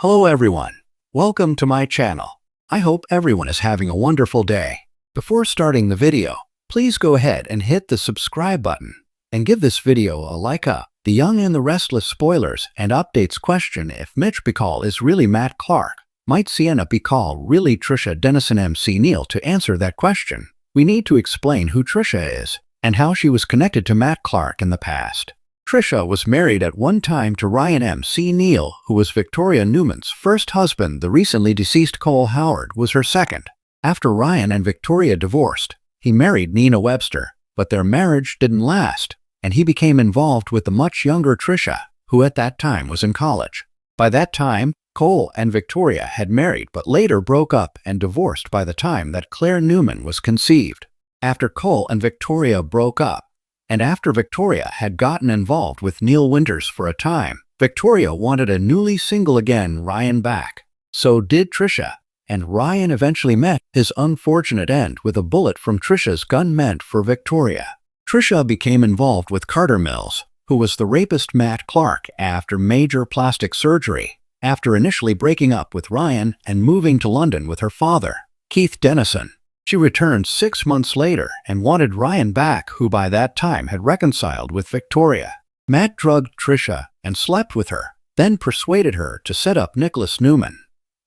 Hello everyone. Welcome to my channel. I hope everyone is having a wonderful day. Before starting the video, please go ahead and hit the subscribe button and give this video a like up. The Young and the Restless spoilers and updates question if Mitch Bacall is really Matt Clark. Might Sienna Bacall really Trisha Dennison? MC Neil. To answer that question, we need to explain who Trisha is and how she was connected to Matt Clark in the past. Trisha was married at one time to Ryan. MC Neil, who was Victoria Newman's first husband. The recently deceased Cole Howard was her second. After Ryan and Victoria divorced, he married Nina Webster, but their marriage didn't last, and he became involved with the much younger Trisha, who at that time was in college. By that time, Cole and Victoria had married but later broke up and divorced by the time that Claire Newman was conceived. After Cole and Victoria broke up, and after Victoria had gotten involved with Neil Winters for a time, Victoria wanted a newly single again Ryan back. So did Trisha, and Ryan eventually met his unfortunate end with a bullet from Trisha's gun meant for Victoria. Trisha became involved with Carter Mills, who was the rapist Matt Clark after major plastic surgery, after initially breaking up with Ryan and moving to London with her father, Keith Dennison. She returned 6 months later and wanted Ryan back, who by that time had reconciled with Victoria. Matt drugged Trisha and slept with her, then persuaded her to set up Nicholas Newman.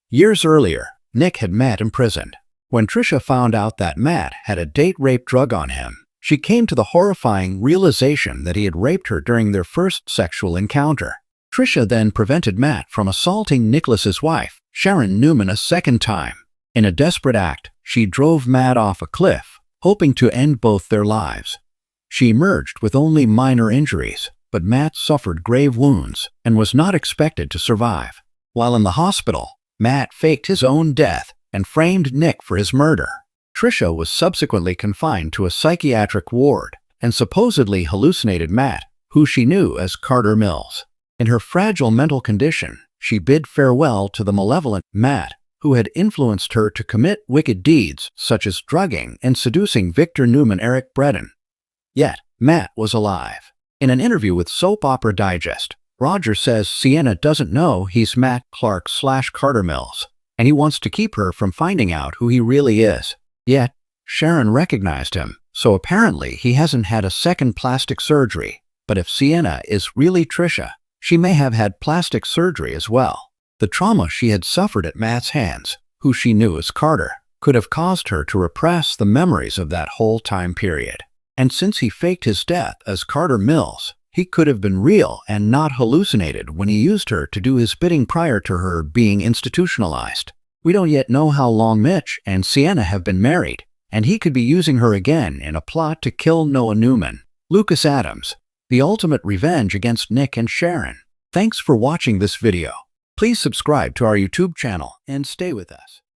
Years earlier, Nick had Matt imprisoned. When Trisha found out that Matt had a date rape drug on him, she came to the horrifying realization that he had raped her during their first sexual encounter. Trisha then prevented Matt from assaulting Nicholas's wife, Sharon Newman, a second time. In a desperate act, she drove Matt off a cliff, hoping to end both their lives. She emerged with only minor injuries, but Matt suffered grave wounds and was not expected to survive. While in the hospital, Matt faked his own death and framed Nick for his murder. Trisha was subsequently confined to a psychiatric ward and supposedly hallucinated Matt, who she knew as Carter Mills. In her fragile mental condition, she bid farewell to the malevolent Matt, who had influenced her to commit wicked deeds such as drugging and seducing Victor Newman. Eric Bredin. Yet, Matt was alive. In an interview with Soap Opera Digest, Roger says Sienna doesn't know he's Matt Clark / Carter Mills, and he wants to keep her from finding out who he really is. Yet, Sharon recognized him, so apparently he hasn't had a second plastic surgery. But if Sienna is really Trisha, she may have had plastic surgery as well. The trauma she had suffered at Matt's hands, who she knew as Carter, could have caused her to repress the memories of that whole time period. And since he faked his death as Carter Mills, he could have been real and not hallucinated when he used her to do his bidding prior to her being institutionalized. We don't yet know how long Mitch and Sienna have been married, and he could be using her again in a plot to kill Noah Newman. Lucas Adams, the ultimate revenge against Nick and Sharon. Thanks for watching this video. Please subscribe to our YouTube channel and stay with us.